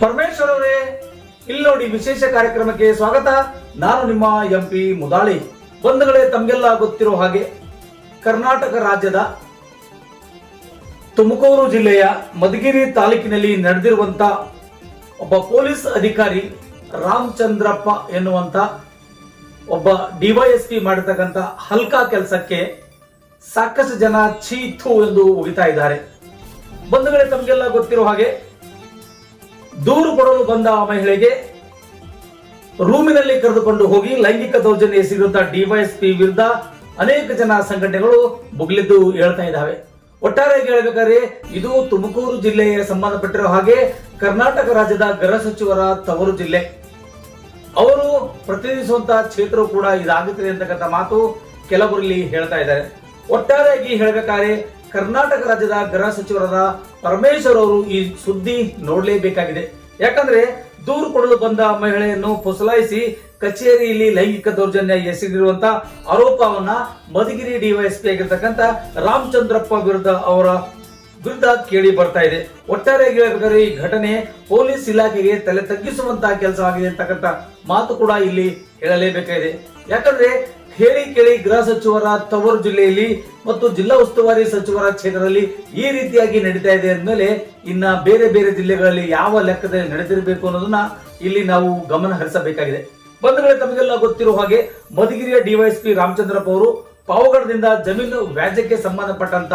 ಪರಮೇಶ್ವರ್ ಅವರೇ, ಇಲ್ಲಿ ನೋಡಿ ವಿಶೇಷ ಕಾರ್ಯಕ್ರಮಕ್ಕೆ ಸ್ವಾಗತ. ನಾನು ನಿಮ್ಮ ಎಂಪಿ ಮುದಾಳಿ. ಬಂಧುಗಳೇ, ತಮಗೆಲ್ಲ ಗೊತ್ತಿರೋ ಹಾಗೆ ಕರ್ನಾಟಕ ರಾಜ್ಯದ ತುಮಕೂರು ಜಿಲ್ಲೆಯ ಮಧುಗಿರಿ ತಾಲೂಕಿನಲ್ಲಿ ನಡೆದಿರುವಂತ ಒಬ್ಬ ಪೊಲೀಸ್ ಅಧಿಕಾರಿ ರಾಮಚಂದ್ರಪ್ಪ ಎನ್ನುವಂತ ಒಬ್ಬ ಡಿವೈಎಸ್ಪಿ ಮಾಡಿರ್ತಕ್ಕಂಥ ಹಲ್ಕಾ ಕೆಲಸಕ್ಕೆ ಸಾಕಷ್ಟು ಜನ ಚೀತು ಎಂದು ಉಗಿತಾ ಇದ್ದಾರೆ. ಬಂಧುಗಳೇ, ತಮಗೆಲ್ಲ ಗೊತ್ತಿರೋ ಹಾಗೆ ದೂರು ಕೊಡಲು ಬಂದ ಮಹಿಳೆಗೆ ರೂಮಿನಲ್ಲಿ ಕರೆದುಕೊಂಡು ಹೋಗಿ ಲೈಂಗಿಕ ದೌರ್ಜನ್ಯ ಎಸಗಿರುವಂತಹ ಡಿವೈಎಸ್ಪಿ ವಿರುದ್ಧ ಅನೇಕ ಜನ ಸಂಘಟನೆಗಳು ಬುಗ್ಲಿದ್ದು ಹೇಳ್ತಾ ಇದ್ದಾವೆ. ಒಟ್ಟಾರೆಯಾಗಿ ಹೇಳಬೇಕಾದ್ರೆ ಇದು ತುಮಕೂರು ಜಿಲ್ಲೆಗೆ ಸಂಬಂಧಪಟ್ಟಿರೋ ಹಾಗೆ ಕರ್ನಾಟಕ ರಾಜ್ಯದ ಗೃಹ ಸಚಿವರ ತವರು ಜಿಲ್ಲೆ. ಅವರು ಪ್ರತಿನಿಧಿಸುವಂತಹ ಕ್ಷೇತ್ರವು ಕೂಡ ಇದಾಗುತ್ತದೆ ಅಂತಕ್ಕಂಥ ಮಾತು ಕೆಲವರಲ್ಲಿ ಹೇಳ್ತಾ ಇದ್ದಾರೆ. ಒಟ್ಟಾರೆಯಾಗಿ ಹೇಳಬೇಕಾದ್ರೆ ಕರ್ನಾಟಕ ರಾಜ್ಯದ ಗೃಹ ಸಚಿವರಾದ ಪರಮೇಶ್ವರ್ ಅವರು ಈ ಸುದ್ದಿ ನೋಡಲೇಬೇಕಾಗಿದೆ. ಯಾಕಂದ್ರೆ ದೂರು ಕೊಡಲು ಬಂದ ಮಹಿಳೆಯನ್ನು ಪುಸಲಾಯಿಸಿ ಕಚೇರಿಯಲ್ಲಿ ಲೈಂಗಿಕ ದೌರ್ಜನ್ಯ ಎಸಗಿರುವಂತ ಆರೋಪವನ್ನ ಮಧುಗಿರಿ ಡಿವೈಎಸ್ಪಿ ಆಗಿರ್ತಕ್ಕಂಥ ರಾಮಚಂದ್ರಪ್ಪ ವಿರುದ್ಧ ಕೇಳಿ ಬರ್ತಾ ಇದೆ. ಒಟ್ಟಾರೆಯಾಗಿ ಹೇಳಬೇಕಾದ್ರೆ ಈ ಘಟನೆ ಪೊಲೀಸ್ ಇಲಾಖೆಗೆ ತಲೆ ತಗ್ಗಿಸುವಂತಹ ಕೆಲಸವಾಗಿದೆ ಅಂತಕ್ಕಂಥ ಮಾತು ಕೂಡ ಇಲ್ಲಿ ಹೇಳಲೇಬೇಕಾಗಿದೆ. ಯಾಕಂದ್ರೆ ಹೇಳಿ ಕೇಳಿ ಗೃಹ ಸಚಿವರ ತವರು ಜಿಲ್ಲೆಯಲ್ಲಿ ಮತ್ತು ಜಿಲ್ಲಾ ಉಸ್ತುವಾರಿ ಸಚಿವರ ಕ್ಷೇತ್ರದಲ್ಲಿ ಈ ರೀತಿಯಾಗಿ ನಡೀತಾ ಇದೆ ಅಂದ್ಮೇಲೆ ಇನ್ನ ಬೇರೆ ಬೇರೆ ಜಿಲ್ಲೆಗಳಲ್ಲಿ ಯಾವ ಲೆಕ್ಕದಲ್ಲಿ ನಡೆದಿರಬೇಕು ಅನ್ನೋದನ್ನ ಇಲ್ಲಿ ನಾವು ಗಮನ ಹರಿಸಬೇಕಾಗಿದೆ. ಬಂಧುಗಳೇ, ತಮಗೆಲ್ಲ ಗೊತ್ತಿರುವ ಹಾಗೆ ಮಧುಗಿರಿಯ ಡಿವೈಎಸ್ಪಿ ರಾಮಚಂದ್ರಪ್ಪ ಅವರು ಪಾವಗಡದಿಂದ ಜಮೀನು ವ್ಯಾಜ್ಯಕ್ಕೆ ಸಂಬಂಧಪಟ್ಟಂತ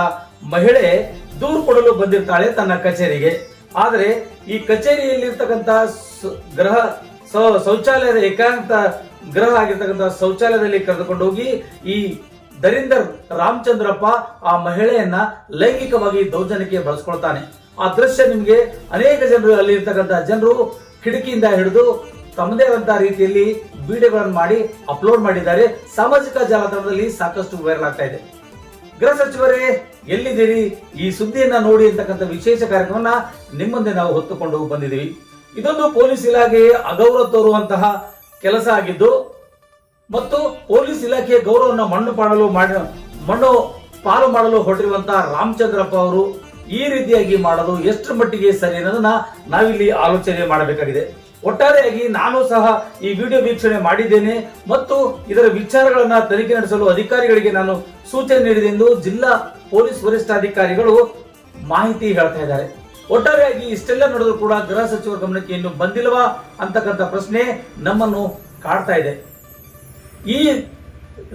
ಮಹಿಳೆ ದೂರು ಕೊಡಲು ಬಂದಿರ್ತಾಳೆ ತನ್ನ ಕಚೇರಿಗೆ. ಆದರೆ ಈ ಕಚೇರಿಯಲ್ಲಿರ್ತಕ್ಕಂಥ ಗೃಹ ಶೌಚಾಲಯದ ಏಕಾಂತ ಗೃಹ ಆಗಿರ್ತಕ್ಕಂಥ ಶೌಚಾಲಯದಲ್ಲಿ ಕರೆದುಕೊಂಡು ಹೋಗಿ ಈ ದರಿಂದರ್ ರಾಮಚಂದ್ರಪ್ಪ ಆ ಮಹಿಳೆಯನ್ನ ಲೈಂಗಿಕವಾಗಿ ದೌರ್ಜನ್ಯಕ್ಕೆ ಬಳಸ್ಕೊಳ್ತಾನೆ. ಆ ದೃಶ್ಯ ನಿಮಗೆ ಅನೇಕ ಜನರು ಅಲ್ಲಿ ಇರ್ತಕ್ಕಂಥ ಜನರು ಕಿಟಕಿಯಿಂದ ಹಿಡಿದು ತಮ್ಮದೇ ಆದಂತಹ ರೀತಿಯಲ್ಲಿ ವಿಡಿಯೋಗಳನ್ನು ಮಾಡಿ ಅಪ್ಲೋಡ್ ಮಾಡಿದ್ದಾರೆ. ಸಾಮಾಜಿಕ ಜಾಲತಾಣದಲ್ಲಿ ಸಾಕಷ್ಟು ವೈರಲ್ ಆಗ್ತಾ ಇದೆ. ಗೃಹ ಸಚಿವರೇ, ಎಲ್ಲಿದ್ದೀರಿ? ಈ ಸುದ್ದಿಯನ್ನ ನೋಡಿ ಅಂತಕ್ಕಂಥ ವಿಶೇಷ ಕಾರ್ಯಕ್ರಮವನ್ನ ನಿಮ್ಮಂದೆ ನಾವು ಹೊತ್ತುಕೊಂಡು ಬಂದಿದ್ದೀವಿ. ಇದೊಂದು ಪೊಲೀಸ್ ಇಲಾಖೆಗೆ ಅಗೌರವ ತೋರುವಂತಹ ಕೆಲಸ ಆಗಿದ್ದು ಮತ್ತು ಪೊಲೀಸ್ ಇಲಾಖೆಯ ಗೌರವವನ್ನು ಮಣ್ಣು ಪಾಲು ಮಾಡಲು ಹೊರಟಿರುವಂತಹ ರಾಮಚಂದ್ರಪ್ಪ ಅವರು ಈ ರೀತಿಯಾಗಿ ಮಾಡೋದು ಎಷ್ಟರ ಮಟ್ಟಿಗೆ ಸರಿ ಅನ್ನೋದನ್ನ ನಾವಿಲ್ಲಿ ಆಲೋಚನೆ ಮಾಡಬೇಕಾಗಿದೆ. ಒಟ್ಟಾರೆಯಾಗಿ ನಾನು ಸಹ ಈ ವಿಡಿಯೋ ವೀಕ್ಷಣೆ ಮಾಡಿದ್ದೇನೆ ಮತ್ತು ಇದರ ವಿಚಾರಗಳನ್ನ ತನಿಖೆ ನಡೆಸಲು ಅಧಿಕಾರಿಗಳಿಗೆ ನಾನು ಸೂಚನೆ ನೀಡಿದೆ ಎಂದು ಜಿಲ್ಲಾ ಪೊಲೀಸ್ ವರಿಷ್ಠಾಧಿಕಾರಿಗಳು ಮಾಹಿತಿ ಹೇಳ್ತಾ ಇದ್ದಾರೆ. ಒಟ್ಟಾರೆಯಾಗಿ ಇಷ್ಟೆಲ್ಲ ನಡೆದರೂ ಕೂಡ ಗೃಹ ಸಚಿವರ ಗಮನಕ್ಕೆ ಇನ್ನು ಬಂದಿಲ್ವಾ ಅಂತಕ್ಕಂಥ ಪ್ರಶ್ನೆ ನಮ್ಮನ್ನು ಕಾಡ್ತಾ ಇದೆ. ಈ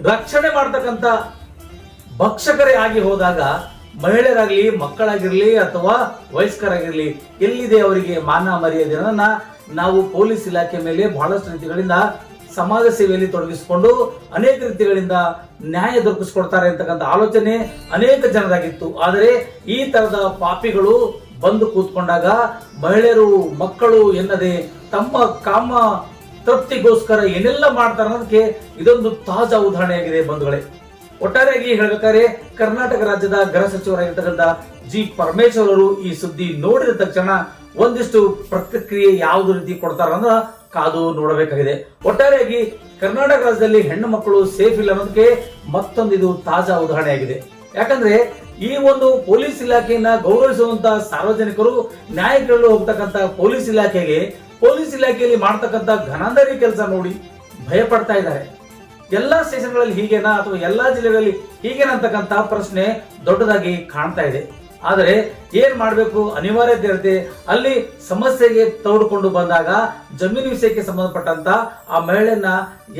ರಕ್ಷಣೆ ಮಾಡತಕ್ಕಂಥ ಭಕ್ಷಕರೇ ಆಗಿ ಹೋದಾಗ ಮಹಿಳೆಯರಾಗ್ಲಿ, ಮಕ್ಕಳಾಗಿರ್ಲಿ ಅಥವಾ ವಯಸ್ಕರಾಗಿರ್ಲಿ, ಎಲ್ಲಿದೆ ಅವರಿಗೆ ಮಾನ ಮರ್ಯಾದೆ ಅನ್ನೋದನ್ನ ನಾವು ಪೊಲೀಸ್ ಇಲಾಖೆ ಮೇಲೆ ಬಹಳಷ್ಟು ರೀತಿಗಳಿಂದ ಸಮಾಜ ಸೇವೆಯಲ್ಲಿ ತೊಡಗಿಸಿಕೊಂಡು ಅನೇಕ ರೀತಿಗಳಿಂದ ನ್ಯಾಯ ದೊರಕಿಸಿಕೊಡ್ತಾರೆ ಅಂತಕ್ಕಂಥ ಆಲೋಚನೆ ಅನೇಕ ಜನರಾಗಿತ್ತು. ಆದರೆ ಈ ತರದ ಪಾಪಿಗಳು ಬಂದು ಕೂತ್ಕೊಂಡಾಗ ಮಹಿಳೆಯರು, ಮಕ್ಕಳು ಎನ್ನದೆ ತಮ್ಮ ಕಾಮ ತೃಪ್ತಿಗೋಸ್ಕರ ಏನೆಲ್ಲ ಮಾಡ್ತಾರೆ ಅನ್ನೋದಕ್ಕೆ ಇದೊಂದು ತಾಜಾ ಉದಾಹರಣೆಯಾಗಿದೆ ಬಂಧುಗಳೇ. ಒಟ್ಟಾರೆಯಾಗಿ ಹೇಳಬೇಕಾದ್ರೆ ಕರ್ನಾಟಕ ರಾಜ್ಯದ ಗೃಹ ಸಚಿವರಾಗಿರ್ತಕ್ಕಂಥ ಜಿ ಪರಮೇಶ್ವರ್ ಅವರು ಈ ಸುದ್ದಿ ನೋಡಿದ ತಕ್ಷಣ ಒಂದಿಷ್ಟು ಪ್ರತಿಕ್ರಿಯೆ ಯಾವ್ದು ರೀತಿ ಕೊಡ್ತಾರ ಅಂದ್ರೆ ಕಾದು ನೋಡಬೇಕಾಗಿದೆ. ಒಟ್ಟಾರೆಯಾಗಿ ಕರ್ನಾಟಕ ರಾಜ್ಯದಲ್ಲಿ ಹೆಣ್ಣು ಮಕ್ಕಳು ಸೇಫ್ ಇಲ್ಲ ಅನ್ನೋದಕ್ಕೆ ಮತ್ತೊಂದು ಇದು ತಾಜಾ ಉದಾಹರಣೆಯಾಗಿದೆ. ಯಾಕಂದ್ರೆ ಈ ಒಂದು ಪೊಲೀಸ್ ಇಲಾಖೆಯನ್ನ ಗೌರವಿಸುವಂತಹ ಸಾರ್ವಜನಿಕರು ನ್ಯಾಯ ಕೇಳಲು ಹೋಗ್ತಕ್ಕಂಥ ಪೊಲೀಸ್ ಇಲಾಖೆಯಲ್ಲಿ ಮಾಡ್ತಕ್ಕಂಥ ಘನಾಂಧರಿ ಕೆಲಸ ನೋಡಿ ಭಯ ಪಡ್ತಾ ಇದ್ದಾರೆ. ಎಲ್ಲಾ ಸ್ಟೇಷನ್ಗಳಲ್ಲಿ ಹೀಗೇನಾ ಅಥವಾ ಎಲ್ಲಾ ಜಿಲ್ಲೆಗಳಲ್ಲಿ ಹೀಗೇನಾ ಅಂತಕ್ಕಂಥ ಪ್ರಶ್ನೆ ದೊಡ್ಡದಾಗಿ ಕಾಣ್ತಾ ಇದೆ. ಆದರೆ ಏನ್ ಮಾಡಬೇಕು, ಅನಿವಾರ್ಯತೆ ಇರುತ್ತೆ. ಅಲ್ಲಿ ಸಮಸ್ಯೆಗೆ ತೋಡ್ಕೊಂಡು ಬಂದಾಗ ಜಮೀನು ವಿಷಯಕ್ಕೆ ಸಂಬಂಧಪಟ್ಟಂತ ಆ ಮಹಿಳೆಯನ್ನ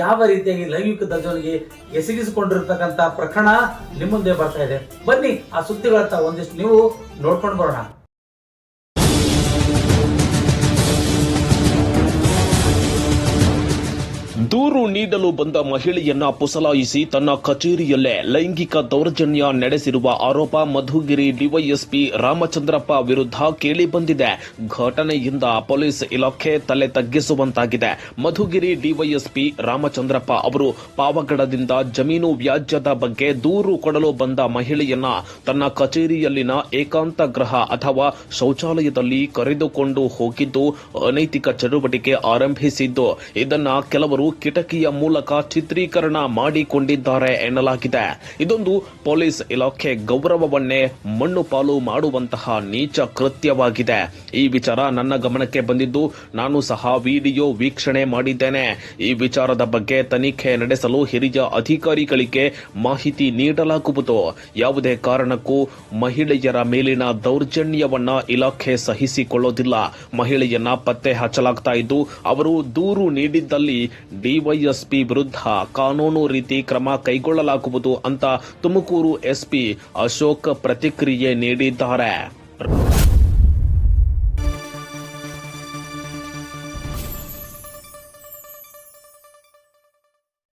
ಯಾವ ರೀತಿಯಾಗಿ ಲೈಂಗಿಕ ದೌರ್ಜನ್ಯಕ್ಕೆ ಎಸಗಿಸಿಕೊಂಡಿರ್ತಕ್ಕಂಥ ಪ್ರಕರಣ ನಿಮ್ಮ ಮುಂದೆ ಬರ್ತಾ ಇದೆ. ಬನ್ನಿ ಆ ಸುದ್ದಿಗಳತ್ತ ಒಂದಿಷ್ಟು ನೀವು ನೋಡ್ಕೊಂಡು ಬರೋಣ. ದೂರು ನೀಡಲು ಬಂದ ಮಹಿಳೆಯನ್ನ ಪುಸಲಾಯಿಸಿ ತನ್ನ ಕಚೇರಿಯಲ್ಲೇ ಲೈಂಗಿಕ ದೌರ್ಜನ್ಯ ನಡೆಸಿರುವ ಆರೋಪ ಮಧುಗಿರಿ ಡಿವೈಎಸ್ಪಿ ರಾಮಚಂದ್ರಪ್ಪ ವಿರುದ್ಧ ಕೇಳಿಬಂದಿದೆ. ಘಟನೆಯಿಂದ ಪೊಲೀಸ್ ಇಲಾಖೆ ತಲೆ ತಗ್ಗಿಸುವಂತಾಗಿದೆ. ಮಧುಗಿರಿ ಡಿವೈಎಸ್ಪಿ ರಾಮಚಂದ್ರಪ್ಪ ಅವರು ಪಾವಗಡದಿಂದ ಜಮೀನು ವ್ಯಾಜ್ಯದ ಬಗ್ಗೆ ದೂರು ಕೊಡಲು ಬಂದ ಮಹಿಳೆಯನ್ನ ತನ್ನ ಕಚೇರಿಯಲ್ಲಿನ ಏಕಾಂತ ಗೃಹ ಅಥವಾ ಶೌಚಾಲಯದಲ್ಲಿ ಕರೆದುಕೊಂಡು ಹೋಗಿದ್ದು ಅನೈತಿಕ ಚಟುವಟಿಕೆ ಆರಂಭಿಸಿದ್ದು ಇದನ್ನ ಕೆಲವರು ಕಿಟಕಿಯ ಮೂಲಕ ಚಿತ್ರೀಕರಣ ಮಾಡಿಕೊಂಡಿದ್ದಾರೆ ಎನ್ನಲಾಗಿದೆ. ಇದೊಂದು ಪೊಲೀಸ್ ಇಲಾಖೆ ಗೌರವವನ್ನೇ ಮಣ್ಣು ಪಾಲು ಮಾಡುವಂತಹ ನೀಚ ಕೃತ್ಯವಾಗಿದೆ. ಈ ವಿಚಾರ ನನ್ನ ಗಮನಕ್ಕೆ ಬಂದಿದ್ದು ನಾನು ಸಹ ವಿಡಿಯೋ ವೀಕ್ಷಣೆ ಮಾಡಿದ್ದೇನೆ. ಈ ವಿಚಾರದ ಬಗ್ಗೆ ತನಿಖೆ ನಡೆಸಲು ಹಿರಿಯ ಅಧಿಕಾರಿಗಳಿಗೆ ಮಾಹಿತಿ ನೀಡಲಾಗುವುದು. ಯಾವುದೇ ಕಾರಣಕ್ಕೂ ಮಹಿಳೆಯರ ಮೇಲಿನ ದೌರ್ಜನ್ಯವನ್ನ ಇಲಾಖೆ ಸಹಿಸಿಕೊಳ್ಳೋದಿಲ್ಲ. ಮಹಿಳೆಯನ್ನ ಪತ್ತೆ ಹಚ್ಚಲಾಗ್ತಾ ಇದ್ದು ಅವರು ದೂರು ನೀಡಿದ್ದಲ್ಲಿ ಡಿವೈಎಸ್ಪಿ ವಿರುದ್ಧ ಕಾನೂನು ರೀತಿ ಕ್ರಮ ಕೈಗೊಳ್ಳಲಾಗುವುದು ಅಂತ ತುಮಕೂರು ಎಸ್ಪಿ ಅಶೋಕ್ ಪ್ರತಿಕ್ರಿಯೆ ನೀಡಿದ್ದಾರೆ.